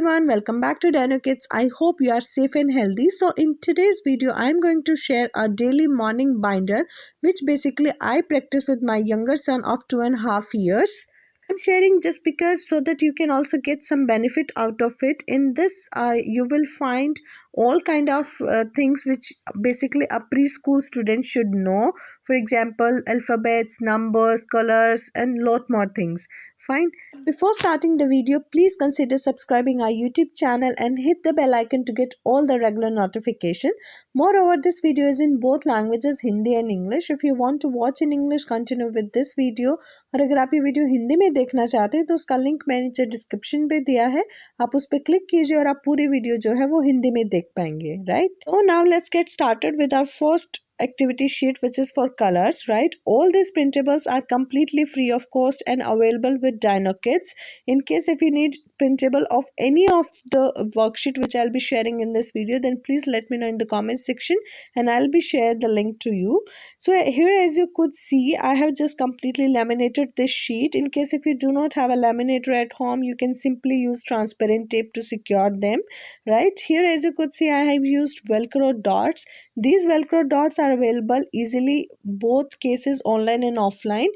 everyone, welcome back to Dino Kids. I hope you are safe and healthy. So in today's video I am going to share a daily morning binder which basically I practice with my younger son of 2.5 years. I'm sharing just because so that you can also get some benefit out of it. In this you will find all kind of things which basically a preschool student should know. For example, alphabets, numbers, colors and lot more things. Fine. Before starting the video, please consider subscribing our YouTube channel and hit the bell icon to get all the regular notification. Moreover, this video is in both languages, Hindi and English. If you want to watch in English, continue with this video. और अगर आप ये video Hindi में देखना चाहते हैं तो उसका लिंक मैंने नीचे डिस्क्रिप्शन पे दिया है, आप उस पर क्लिक कीजिए और आप पूरी वीडियो जो है वो हिंदी में देख पाएंगे, right? So now let's get started with our first activity sheet, which is for colors, right? All these printables are completely free of cost and available with Dino Kids. In case if you need printable of any of the worksheet which I'll be sharing in this video, then please let me know in the comment section and I'll be share the link to you. So here, as you could see, I have just completely laminated this sheet. In case if you do not have a laminator at home, you can simply use transparent tape to secure them, right? Here, as you could see, I have used Velcro dots. These Velcro dots are available easily both cases online and offline,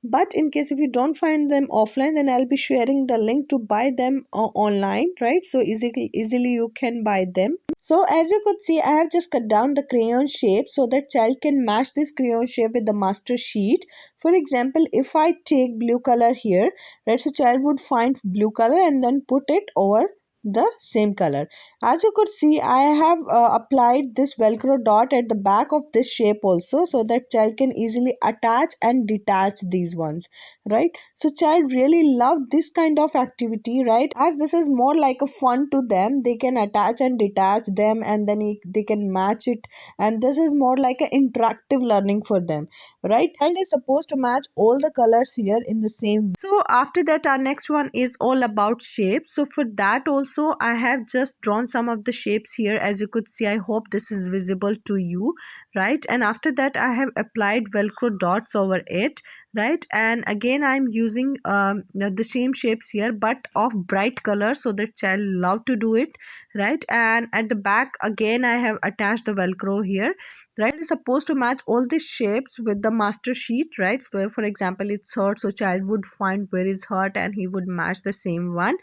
but in case if you don't find them offline, then I'll be sharing the link to buy them online, right? So easily you can buy them. So as you could see, I have just cut down the crayon shape so that child can match this crayon shape with the master sheet. For example, if I take blue color here, right, so child would find blue color and then put it over the same color. As you could see, I have applied this Velcro dot at the back of this shape also, so that child can easily attach and detach these ones, right? So child really love this kind of activity, right? As this is more like a fun to them, they can attach and detach them and then they can match it, and this is more like an interactive learning for them, right? And is supposed to match all the colors here in the same way. So after that, our next one is all about shapes. So for that also I have just drawn some of the shapes here. As you could see, I hope this is visible to you, right? And after that I have applied Velcro dots over it, right? And again I'm using the same shapes here but of bright color so that child love to do it, right? And at the back again I have attached the Velcro here, right? It's supposed to match all these shapes with the master sheet, right? So for example, it's heart, so child would find where is heart and he would match the same one,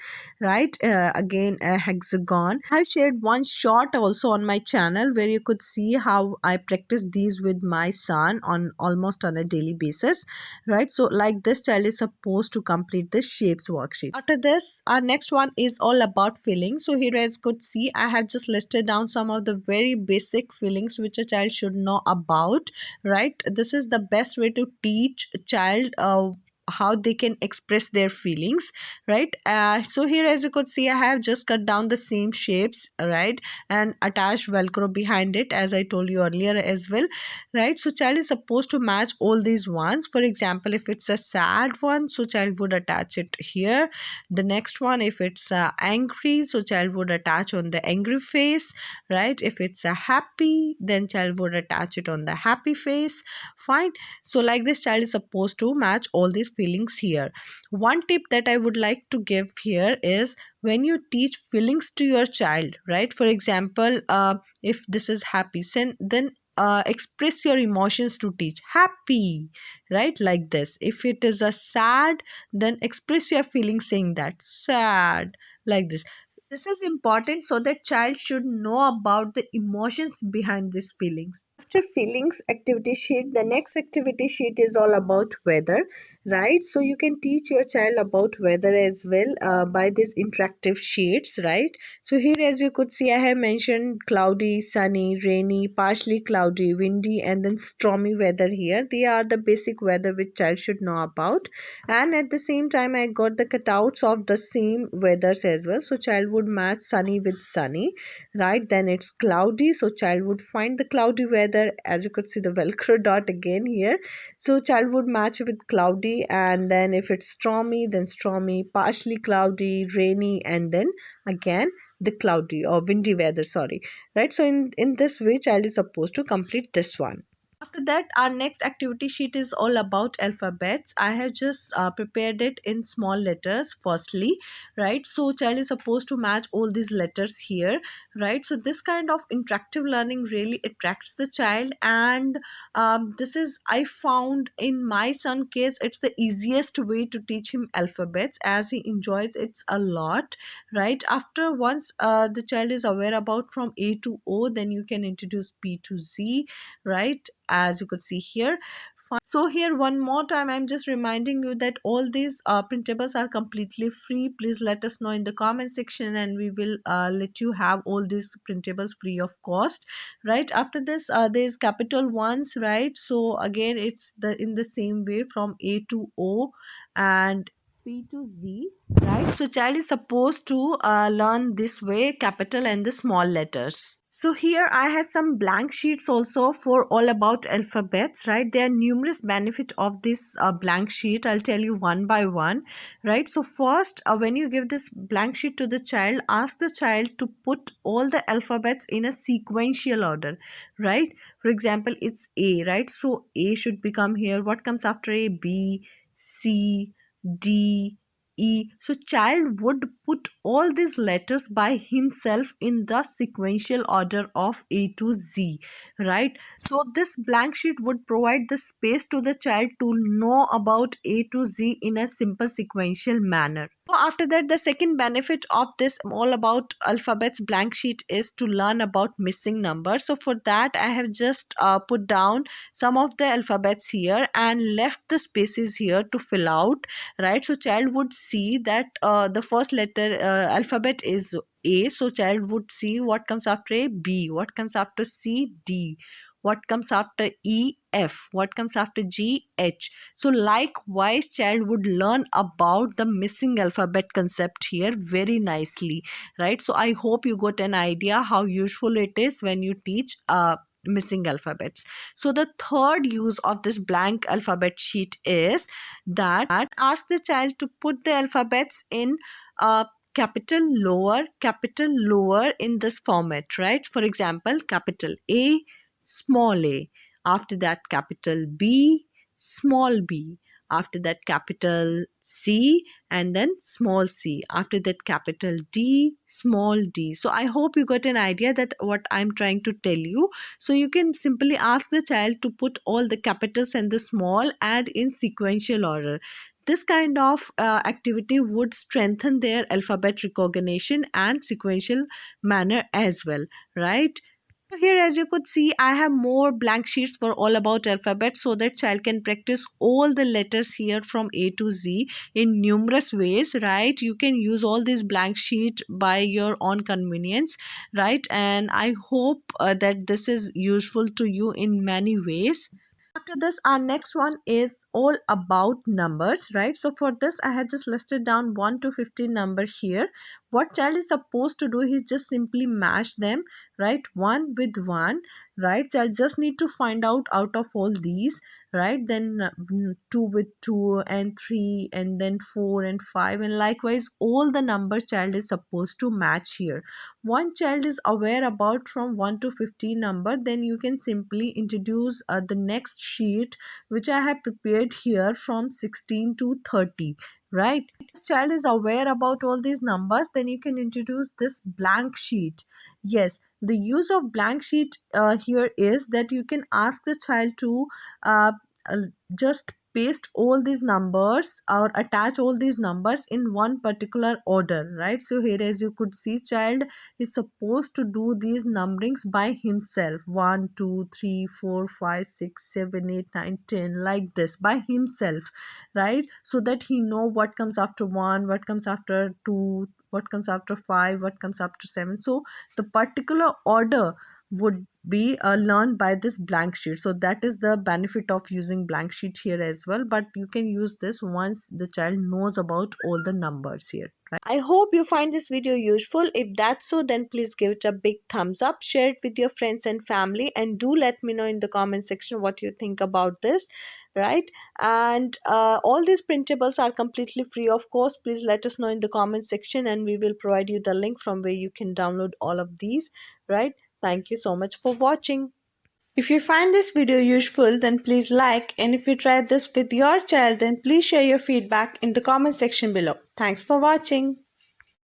right? Again a hexagon. I've shared one short also on my channel where you could see how I practice these with my son on almost on a daily basis, right? So like this, child is supposed to complete this shapes worksheet. After this, our next one is all about fillings. So here, as you could see, I have just listed down some of the very basic fillings which a child should know about, right? This is the best way to teach a child how they can express their feelings, right? So here, as you could see, I have just cut down the same shapes, right, and attached Velcro behind it, as I told you earlier as well, right? So child is supposed to match all these ones. For example, if it's a sad one, so child would attach it here. The next one, if it's angry, so child would attach on the angry face, right? If it's a happy, then child would attach it on the happy face. Fine. So like this, child is supposed to match all these feelings here. One tip that I would like to give here is when you teach feelings to your child, right? For example, if this is happy, then express your emotions to teach happy, right? Like this. If it is a sad, then express your feelings saying that sad, like this. This is important so that child should know about the emotions behind these feelings. After feelings activity sheet, the next activity sheet is all about weather, right? So you can teach your child about weather as well by these interactive sheets, right? So here, as you could see, I have mentioned cloudy, sunny, rainy, partially cloudy, windy and then stormy weather here. They are the basic weather which child should know about, and at the same time I got the cutouts of the same weathers as well. So child would match sunny with sunny, right? Then it's cloudy, so child would find the cloudy weather. As you could see, the Velcro dot again here, so child would match with cloudy. And then if it's stormy, then stormy, partially cloudy, rainy, and then again the cloudy or windy weather, sorry, right? So in this way, child is supposed to complete this one. After that, our next activity sheet is all about alphabets. I have just prepared it in small letters firstly, right? So child is supposed to match all these letters here, right? So this kind of interactive learning really attracts the child, and this is, I found in my son case, it's the easiest way to teach him alphabets as he enjoys it a lot, right? After once the child is aware about from A to O, then you can introduce B to Z, right? As you could see here. So here one more time I'm just reminding you that all these printables are completely free. Please let us know in the comment section and we will let you have all these printables free of cost, right? After this there is capital ones, right? So again it's the in the same way from A to O and P to Z, right? So child is supposed to learn this way, capital and the small letters. So here I had some blank sheets also for all about alphabets, right? There are numerous benefits of this blank sheet. I'll tell you one by one, right? So first, when you give this blank sheet to the child, ask the child to put all the alphabets in a sequential order, right? For example, it's A, right? So A should become here. What comes after A? B, C, D, E. So child would put all these letters by himself in the sequential order of A to Z, right? So this blank sheet would provide the space to the child to know about A to Z in a simple sequential manner. So after that, the second benefit of this all about alphabets blank sheet is to learn about missing numbers. So for that I have just put down some of the alphabets here and left the spaces here to fill out, right? So child would see that the first letter alphabet is A, so child would see what comes after A, B, what comes after C, D, what comes after E, F, what comes after G, H. So likewise child would learn about the missing alphabet concept here very nicely, right? So I hope you got an idea how useful it is when you teach missing alphabets. So the third use of this blank alphabet sheet is that ask the child to put the alphabets in capital lower in this format, right? For example, capital A, small a, after that capital B, small b, after that capital C, and then small c, after that capital D, small d. So I hope you got an idea that what I'm trying to tell you. So you can simply ask the child to put all the capitals and the small and in sequential order. This kind of activity would strengthen their alphabet recognition and sequential manner as well, right? So here as you could see I have more blank sheets for all about alphabet so that child can practice all the letters here from A to Z in numerous ways, right? You can use all these blank sheet by your own convenience, right? And I hope that this is useful to you in many ways. After this our next one is all about numbers, right? So for this I had just listed down 1 to 15 number here. What child is supposed to do is just simply match them, right? One with one, right? Child just need to find out of all these, right? Then two with two and three and then four and five, and likewise all the number child is supposed to match here. One child is aware about from 1 to 15 number, then you can simply introduce the next sheet which I have prepared here from 16 to 30, right? If child is aware about all these numbers, then you can introduce this blank sheet. Yes, the use of blank sheet here is that you can ask the child to uh, uh, just paste all these numbers or attach all these numbers in one particular order, right? So here as you could see child is supposed to do these numberings by himself, 1 2 3 4 5 6 7 8 9 10, like this by himself, right? So that he know what comes after 1, what comes after 2, what comes after 5, what comes after 7. So the particular order would be learned by this blank sheet. So that is the benefit of using blank sheet here as well, but you can use this once the child knows about all the numbers here, right? I hope you find this video useful. If that's so, then please give it a big thumbs up, share it with your friends and family, and do let me know in the comment section what you think about this, right? And all these printables are completely free of course. Please let us know in the comment section and we will provide you the link from where you can download all of these, right? Thank you so much for watching. If you find this video useful, then please like, and if you try this with your child, then please share your feedback in the comment section below. Thanks for watching.